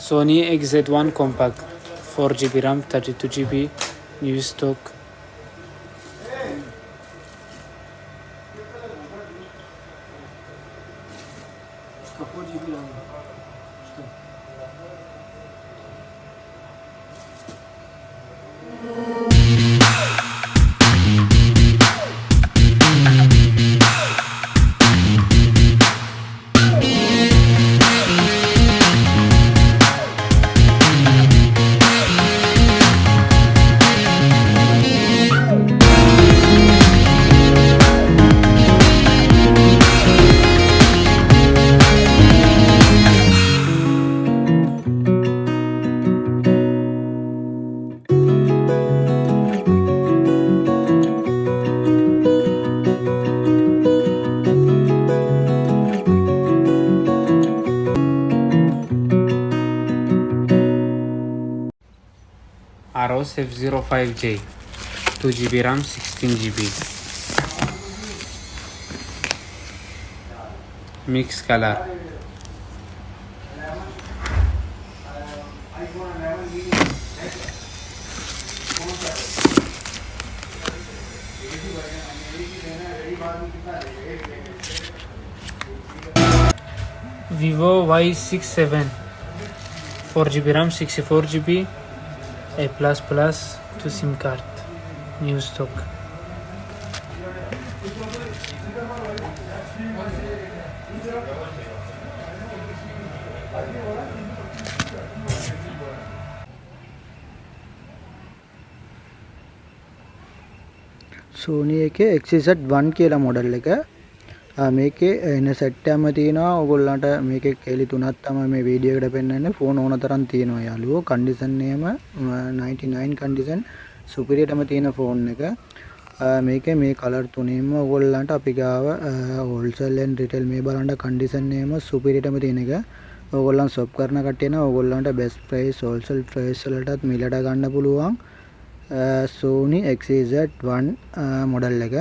Sony XZ1 compact 4GB RAM 32GB new stock. Aquos F05J 2GB RAM 16GB mix color. Vivo Y87 4GB RAM 64GB A++ to SIM card new stock. Sony XZ1 කියලා model එක මේකේ එන set එකම තියෙනවා. ඔයගොල්ලන්ට මේකේ කේලි තුනක් තමයි මේ වීඩියෝ එකට පෙන්නන්නේ. ෆෝන් ඕන තරම් තියෙනවා යාළුවෝ. කන්ඩිෂන් එකම 99 කන්ඩිෂන් සුපිරියටම තියෙන ෆෝන් එක. මේකේ මේ කලර් තුනෙන්ම ඔයගොල්ලන්ට අපි ගාව Wholesale And Retail මේ බලන්න කන්ඩිෂන් එකම සුපිරියටම තියෙන එක. ඔයගොල්ලන් shop කරන කට්ටිය නම් ඔයගොල්ලන්ට best price wholesale price වලටත් මිලට ගන්න පුළුවන්. Sony XZ1 මොඩල් එක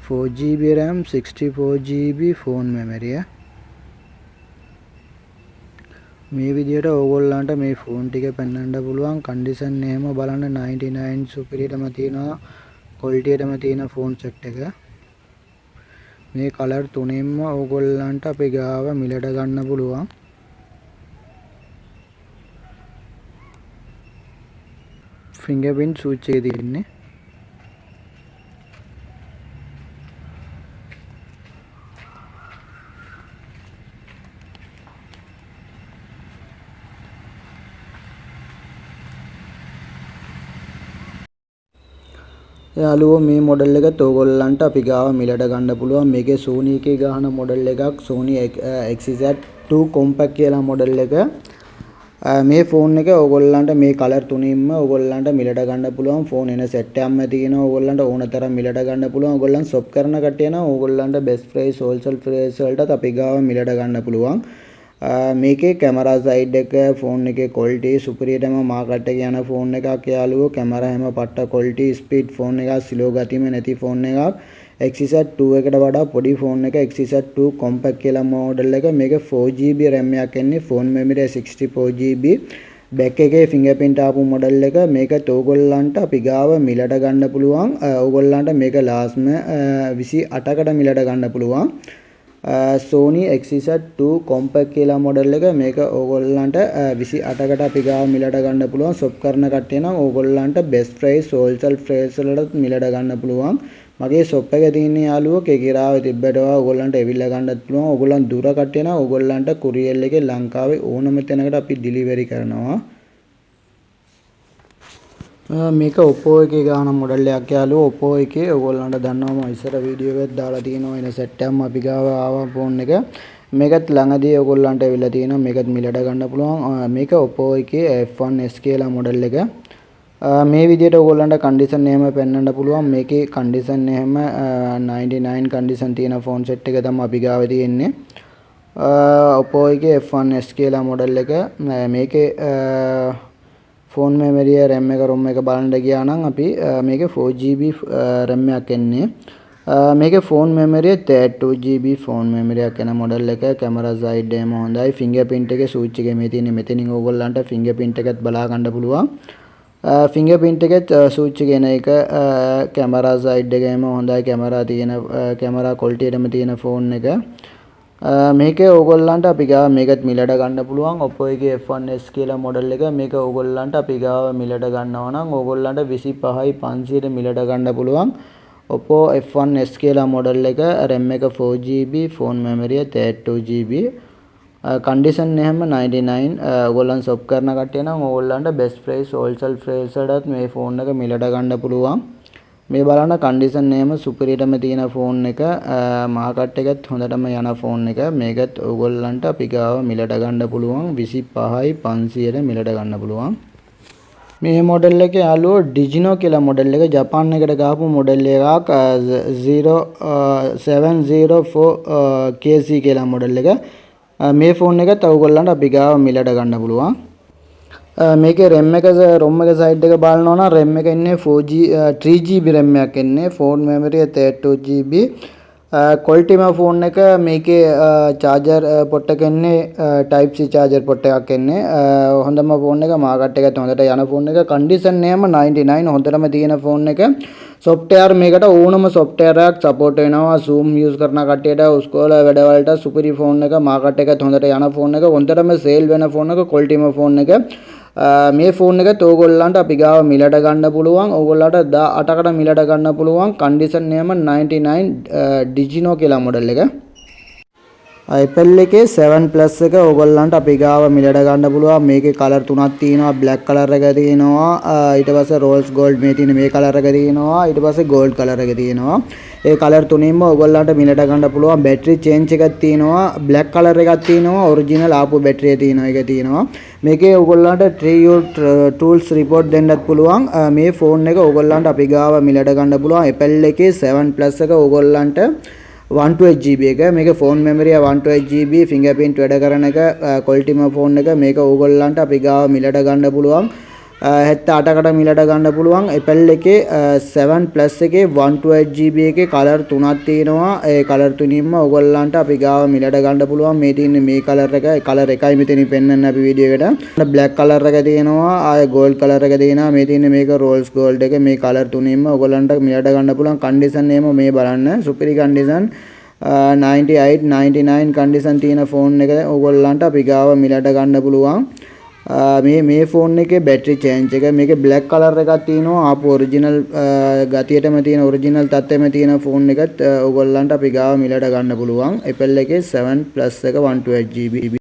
4GB RAM 64GB phone memory. මේ විදියට ඕගොල්ලන්ට මේ ෆෝන් ටික පෙන්වන්න පුළුවන්. කන්ඩිෂන් එහෙම බලන්න 99 සුපිරියටම තියෙනවා. ක්වොලිටි එකම තියෙන ෆෝන් සෙට් එක. මේ කලර් තුනෙන්ම ඕගොල්ලන්ට අපි ගාව මිලට ගන්න පුළුවන්. fingerprint switch එක තියෙන්නේ. යාළුවෝ මේ මොඩල් එකත් ඕගොල්ලන්ට අපි ගාව මිලට ගන්න පුළුවන්. මේකේ Sony එකේ ගහන මොඩල් එකක් Sony xz2 compact කියලා මොඩල් එක. මේ ෆෝන් එක ඕගොල්ලන්ට මේ කලර් තුනින්ම ඕගොල්ලන්ට මිලට ගන්න පුළුවන්. ෆෝන් එන සෙට් එකක්ම තියෙනවා. ඕගොල්ලන්ට ඕන තරම් මිලට ගන්න පුළුවන්. ඕගොල්ලන් shop කරන කට්ටිය නම් ඕගොල්ලන්ට best price wholesale price වලටත් අපි ගාව මිලට ගන්න පුළුවන්. මේකේ කැමරා සයිඩ් එක ෆෝන් එකේ ක්වොලිටි සුපිරියටම මාකට් එකේ යන ෆෝන් එකක් යාළුවෝ. කැමරා හැම පට්ට ක්වොලිටි ස්පීඩ් ෆෝන් එකක් ස්ලෝ ගතියම නැති ෆෝන් එකක්. xz2 එකට වඩා පොඩි ෆෝන් එක xz2 compact කියලා මොඩල් එක. මේක 4GB RAM එකක් එන්නේ. Phone memory 64GB. බෑක් එකේ ෆින්ගර්ප්‍රින්ට් ආපු මොඩල් එක. මේක ඕගොල්ලන්ට අපි ගාව මිලට ගන්න පුළුවන්. ඕගොල්ලන්ට මේක ලාස්ම 28කට මිලට ගන්න පුළුවන්. Sony XZ2 compact කියලා මොඩල් එක. මේක ඕගොල්ලන්ට 28කට අපි ගාව මිලට ගන්න පුළුවන්. shop කරන කට්ටිය නම් ඕගොල්ලන්ට best price wholesale price වලට මිලට ගන්න පුළුවන්. මගේ shop එකේ තියෙන යාළුවෝ කෙකිරාවේ තිබ්බට ඕගොල්ලන්ට එවිල්ලා ගන්නත් පුළුවන්. ඕගොල්ලන් දුර කට්ටිය නම් ඕගොල්ලන්ට courier එකේ ලංකාවේ ඕනම තැනකට අපි delivery කරනවා. මේක Oppo එකේ ගාන මොඩල් එකක් යාළුවෝ. Oppo එකේ ඕගොල්ලන්ට දන්නවම ඉස්සර වීඩියෝ එකක් දාලා තියෙනවා. එන සෙට් එකම අපි ගාව ආවා ෆෝන් එක. මේකත් ළඟදී ඕගොල්ලන්ට එවිල්ලා තියෙනවා. මේකත් මිලට ගන්න පුළුවන්. මේක Oppo එකේ F1s කියලා මොඩල් එක. මේ විදිහට ඕගොල්ලන්ට කන්ඩිෂන් එහෙම පෙන්වන්න පුළුවන්. මේකේ කන්ඩිෂන් එහෙම 99 කන්ඩිෂන් තියෙන ෆෝන් සෙට් එක තමයි අපි ගාව තියෙන්නේ. Oppo එකේ F1s කියලා මොඩල් එක. මේකේ ෆෝන් මෙමරි RAM එක ROM එක බලන්න ගියා නම් අපි මේකේ 4GB RAM එකක් එන්නේ. මේකේ phone memory 32GB phone memory එකක් එන මොඩල් එක. කැමරා සයිඩ් එකම හොඳයි. ෆින්ගර්ප්‍රින්ට් එකේ ස්විච් එකේ මේ තියෙන්නේ. මෙතනින් ඕගොල්ලන්ට ෆින්ගර්ප්‍රින්ට් එකත් බලා ගන්න පුළුවන්. ෆින්ගර්ප්‍රින්ට් එකෙත් ස්විච් එක එන එක. කැමරා සයිඩ් එකම හොඳයි. කැමරා ක්වොලිටි එකම තියෙන ෆෝන් එක. මේකේ ඕගොල්ලන්ට අපි ගාව මේකත් මිලට ගන්න පුළුවන්. Oppo එකේ F1s කියලා මොඩල් එක. මේක ඕගොල්ලන්ට අපි ගාව මිලට ගන්නවා නම් ඕගොල්ලන්ට 25500 මිලට ගන්න පුළුවන්. Oppo F1s කියලා මොඩල් එක. RAM එක 4GB, phone memory 32GB. Condition එහෙම 99. ඕගොල්ලන් shop කරන කට්ටිය නම් ඕගොල්ලන්ට best price wholesale price වලට මේ ෆෝන් එක මිලට ගන්න පුළුවන්. මේ බලන්න කන්ඩිෂන් එහෙම සුපිරියටම තියෙන ෆෝන් එක. මාකට් එකත් හොඳටම යන ෆෝන් එක. මේකත් ඕගොල්ලන්ට අපි ගාව මිලට ගන්න පුළුවන්. 25500 මිලට ගන්න පුළුවන්. මේ මොඩල් එකේ යාළුවෝ ඩිජිනෝ කියලා මොඩල් එක. ජපාන් එකට ගාපු මොඩල් එකක්. 0704 KC කියලා මොඩල් එක. මේ ෆෝන් එකත් ඕගොල්ලන්ට අපි ගාව මිලට ගන්න පුළුවන්. මේකේ RAM එක ROM එක සයිඩ් එක බලනවා නම් RAM එක ඉන්නේ 3GB RAM එකක් ඉන්නේ. Phone memory 32GB. ක්වොලිටිම ෆෝන් එක. මේකේ charger port එක ඉන්නේ type C charger port එකක් ඉන්නේ. හොඳම ෆෝන් එක. මාකට් එකත් හොඳට යන ෆෝන් එක. කන්ඩිෂන් එහෙම 99 හොඳටම තියෙන ෆෝන් එක. software මේකට ඕනම software එකක් support වෙනවා. zoom use කරන කට්ටියට උස්කෝල වැඩවලට සුපිරි ෆෝන් එක. මාකට් එකත් හොඳට යන ෆෝන් එක. හොඳටම sale වෙන ෆෝන් එක. ක්වොලිටිම ෆෝන් එක. මේ ෆෝන් එකත් ඕගොල්ලන්ට අපි ගාව මිලට ගන්න පුළුවන්. ඕගොල්ලන්ට 18කට මිලට ගන්න පුළුවන්. කන්ඩිෂන් එහෙම 99 ඩිජිනෝ කියලා මොඩල් එක. Apple එකේ 7 Plus එක ඕගොල්ලන්ට අපි ගාව මිලට ගන්න පුළුවන්. මේකේ කලර් තුනක් තියෙනවා. black color එක තියෙනවා. ඊට පස්සේ rose gold මේ තියෙන මේ color එක තියෙනවා. ඊට පස්සේ gold color එක තියෙනවා. ඒ color තුනින්ම ඕගොල්ලන්ට මිලට ගන්න පුළුවන්. battery change එකක් තියෙනවා. black color එකක් තියෙනවා. original ආපු battery තියෙනවා. ඒක තියෙනවා. මේකේ ඕගොල්ලන්ට 3 tools report දෙන්නත් පුළුවන්. මේ ෆෝන් එක ඕගොල්ලන්ට අපි ගාව මිලට ගන්න පුළුවන්. Apple එකේ 7 Plus එක ඕගොල්ලන්ට 128GB එක. මේක ෆෝන් මෙමරි 128GB. ෆින්ගර්ප්‍රින්ට් වැඩ කරන එක. ක්වොලිටිම ෆෝන් එක. මේක ඕගොල්ලන්ට අපි ගාව මිලට ගන්න පුළුවන්. 78කට මිලට ගන්න පුළුවන්. Apple එකේ 7 Plus එකේ 128GB එකේ කලර් තුනක් තියෙනවා. ඒ කලර් තුනින්ම ඕගොල්ලන්ට අපි ගාව මිලට ගන්න පුළුවන්. මේ තියෙන්නේ මේ කලර් එක. කලර් එකයි මෙතනින් පෙන්වන්න අපි වීඩියෝ එකට. black කලර් එක තියෙනවා. ආය gold කලර් එක තියෙනවා. මේ තියෙන්නේ මේක rose gold එක. මේ කලර් තුනින්ම ඕගොල්ලන්ට මිලට ගන්න පුළුවන්. කන්ඩිෂන් එහෙම මේ බලන්න. සුපිරි කන්ඩිෂන් 98 99 කන්ඩිෂන් තියෙන ෆෝන් එක ඕගොල්ලන්ට අපි ගාව මිලට ගන්න පුළුවන්. මේ ෆෝන් එකේ බැටරි චේන්ජ් එක. මේකේ black color එකක් තියෙනවා. ආපු ඔරිජිනල් ගතියටම තියෙන ඔරිජිනල් තත්ත්වෙම තියෙන ෆෝන් එකත් ඕගොල්ලන්ට අපි ගාව මිලට ගන්න පුළුවන්. Apple එකේ 7 Plus එක 128GB.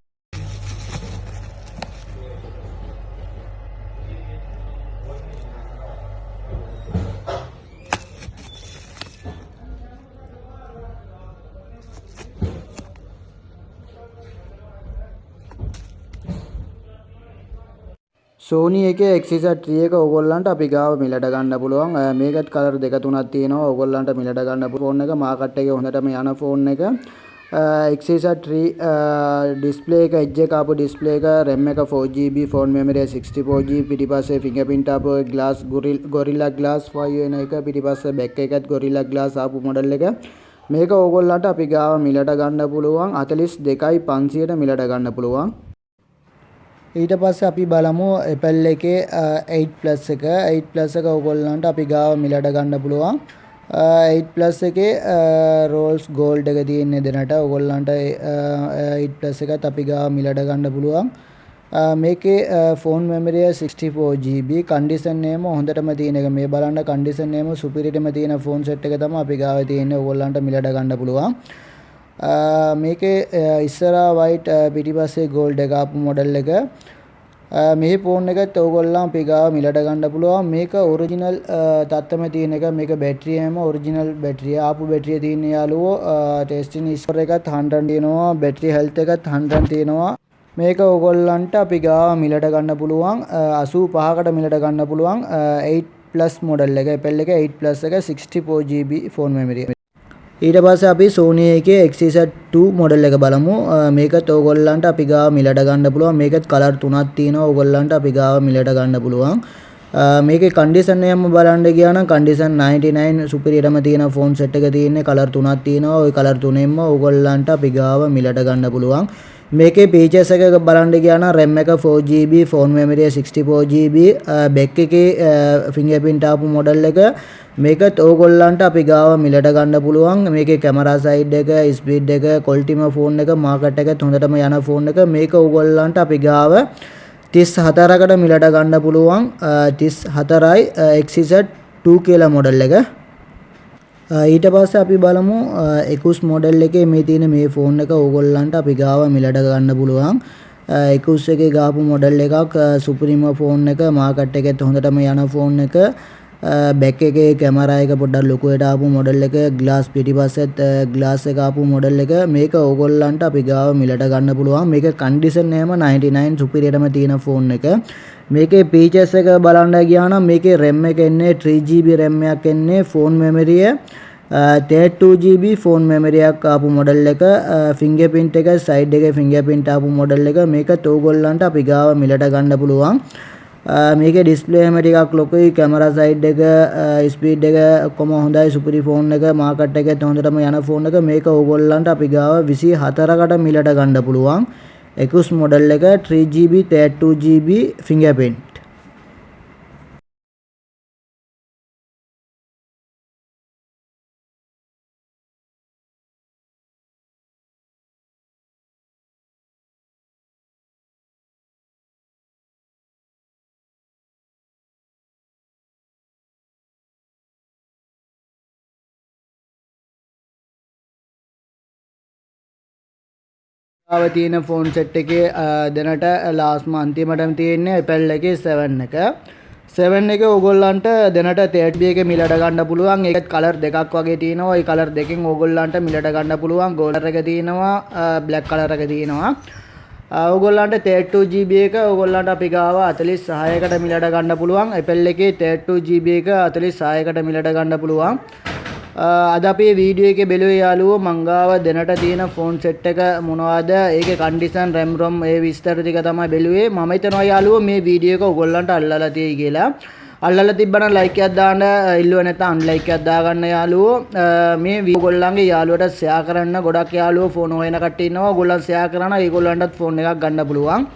Sony එකේ xz3 එක ඕගොල්ලන්ට අපි ගාව මිලට ගන්න පුළුවන්. මේකත් කලර් දෙක තුනක් තියෙනවා. ඕගොල්ලන්ට මිලට ගන්න ෆෝන් එක. මාකට් එකේ හොඳටම යන ෆෝන් එක. xz3 ඩිස්ප්ලේ එක edge එක ආපු ඩිස්ප්ලේ එක. RAM එක 4GB, ෆෝන් මෙමරි 64GB. පිටිපස්සේ ෆින්ගර්ප්‍රින්ට් ආපු glass gorilla glass 5 වෙන එක. පිටිපස්සේ back එකත් gorilla glass ආපු මොඩල් එක. මේක ඕගොල්ලන්ට අපි ගාව මිලට ගන්න පුළුවන්. 42500ට මිලට ගන්න පුළුවන්. ඊට පස්සේ අපි බලමු Apple එකේ 8 Plus එක. 8 Plus එක ඕගොල්ලන්ට අපි ගාව මිලට ගන්න පුළුවන්. 8 plus එකේ රෝල්ස් ගෝල්ඩ් එක තියෙන්නේ දෙනට ඔයගොල්ලන්ට 8 plus එකත් අපි ගාව මිලට ගන්න පුළුවන්. මේකේ ෆෝන් මෙමරිය 64GB කන්ඩිෂන් නේම හොඳටම තියෙන එක මේ බලන්න කන්ඩිෂන් නේම සුපිරිටම තියෙන ෆෝන් සෙට් එක තමයි අපි ගාව තියෙන්නේ ඔයගොල්ලන්ට මිලට ගන්න පුළුවන්. මේකේ ඉස්සරහා white පිටිපස්සේ gold එක ආපු මොඩල් එක මේ ෆෝන් එකත් ඔයගොල්ලන් අපි ගාව මිලට ගන්න පුළුවන්. මේක ඔරිජිනල් තත්ත්වෙම තියෙන එක. මේක බැටරිය හැම ඔරිජිනල් බැටරිය ආපු බැටරිය තියෙන යාළුවෝ ටෙස්ටින් ස්කෝර් එකත් 100 තියෙනවා. බැටරි හෙල්ත් එකත් 100 තියෙනවා. මේක ඔයගොල්ලන්ට අපි ගාව මිලට ගන්න පුළුවන් 85කට මිලට ගන්න පුළුවන් 8 plus මොඩල් එක Apple එක 8 plus එක 64GB ෆෝන් මෙමරිය. ඊට පස්සේ අපි Sony එකේ xz2 මොඩල් එක බලමු. මේකත් ඔයගොල්ලන්ට අපි ගාව මිලට ගන්න පුළුවන්. මේකත් කලර් තුනක් තියෙනවා. ඔයගොල්ලන්ට අපි ගාව මිලට ගන්න පුළුවන්. මේකේ කන්ඩිෂන් එකම බලන්න ගියා නම් කන්ඩිෂන් 99 සුපිරියටම තියෙන ෆෝන් සෙට් එක තියෙන්නේ. කලර් තුනක් තියෙනවා. ওই කලර් තුනෙන්ම ඔයගොල්ලන්ට අපි ගාව මිලට ගන්න පුළුවන්. මේකේ features එක බලන්න ගියා නම් RAM එක 4GB phone memory 64GB back එකේ fingerprint ආපු මොඩල් එක මේකත් ඕගොල්ලන්ට අපි ගාව මිලට ගන්න පුළුවන්. මේකේ කැමරා සයිඩ් එක ස්පීඩ් එක ක්වොලිටිම ෆෝන් එක මාකට් එකත් හොඳටම යන ෆෝන් එක මේක ඕගොල්ලන්ට අපි ගාව 34කට මිලට ගන්න පුළුවන් 34යි xz2 කියලා මොඩල් එක. ඊට පස්සේ අපි බලමු 21 මොඩල් එකේ මේ තියෙන මේ ෆෝන් එක ඕගොල්ලන්ට අපි ගාව මිලට ගන්න පුළුවන්. 21 එකේ ගාපු මොඩල් එකක් සුපිරිම ෆෝන් එක මාකට් එකෙත් හොඳටම යන ෆෝන් එක බැක් එකේ කැමරා එක පොඩ්ඩක් ලොකුවට ආපු මොඩල් එක ග්ලාස් පිටිපස්සෙත් ග්ලාස් එක ආපු මොඩල් එක මේක ඕගොල්ලන්ට අපි ගාව මිලට ගන්න පුළුවන්. මේක කන්ඩිෂන් එහෙම 99 සුපිරියටම තියෙන ෆෝන් එක. මේකේ features එක බලන්න ගියා නම් මේකේ RAM එක එන්නේ 3GB RAM එකක් එන්නේ ෆෝන් මෙමරිය 32GB ෆෝන් මෙමරියක් ආපු මොඩල් එක fingerprint එක side එකේ fingerprint ආපු මොඩල් එක මේකත් ඕගොල්ලන්ට අපි ගාව මිලට ගන්න පුළුවන්. මේකේ ඩිස්ප්ලේ හැම ටිකක් ලොකුයි කැමරා සයිඩ් එක ස්පීඩ් එක ඔක්කොම හොඳයි සුපිරි ෆෝන් එක මාකට් එකෙත් හොඳටම යන ෆෝන් එක මේක ඕගොල්ලන්ට අපි ගාව 24කට මිලට ගන්න පුළුවන් 21 මොඩල් එක 3GB 32GB fingerprint. ආව තියෙන ෆෝන් සෙට් එකේ දැනට ලාස්ට් අන්තිමටම තියෙන්නේ Apple එකේ 7 එක. 7 එක ඕගොල්ලන්ට දැනට 30B එකේ මිලට ගන්න පුළුවන්. ඒකත් කලර් දෙකක් වගේ තියෙනවා. ඒ කලර් දෙකෙන් ඕගොල්ලන්ට මිලට ගන්න පුළුවන්. ගෝල්ඩ් එක තියෙනවා, බ්ලැක් කලර් එක තියෙනවා. ඕගොල්ලන්ට 32GB එක ඕගොල්ලන්ට අපි ගාව 46කට මිලට ගන්න පුළුවන්. Apple එකේ 32GB එක 46කට මිලට ගන්න පුළුවන්. අද අපේ වීඩියෝ එකේ බැලුවේ යාළුවෝ මං ගාව දැනට තියෙන ෆෝන් සෙට් එක මොනවද ඒකේ කන්ඩිෂන් RAM ROM ඒ විස්තර ටික තමයි බැලුවේ. මම හිතනවා යාළුවෝ මේ වීඩියෝ එක ඔයගොල්ලන්ට අල්ලලා තියෙයි කියලා. අල්ලලා තිබ්බනම් ලයික් එකක් දාන්න, ඉල්ලුව නැත්නම් අන්ලයික් එකක් දාගන්න යාළුවෝ. මේ වීඩියෝ ඔයගොල්ලන්ගේ යාළුවට ෂෙයා කරන්න. ගොඩක් යාළුවෝ ෆෝන් හොයන කට්ටිය ඉන්නවා. ඔයගොල්ලන් ෂෙයා කරන ඒගොල්ලන්ටත් ෆෝන් එකක් ගන්න පුළුවන්.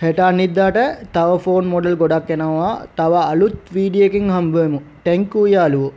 හෙට අනිද්දාට තව ෆෝන් මොඩල් ගොඩක් එනවා. තව අලුත් වීඩියෝ එකකින් හම්බ වෙමු. thank you යාළුවෝ.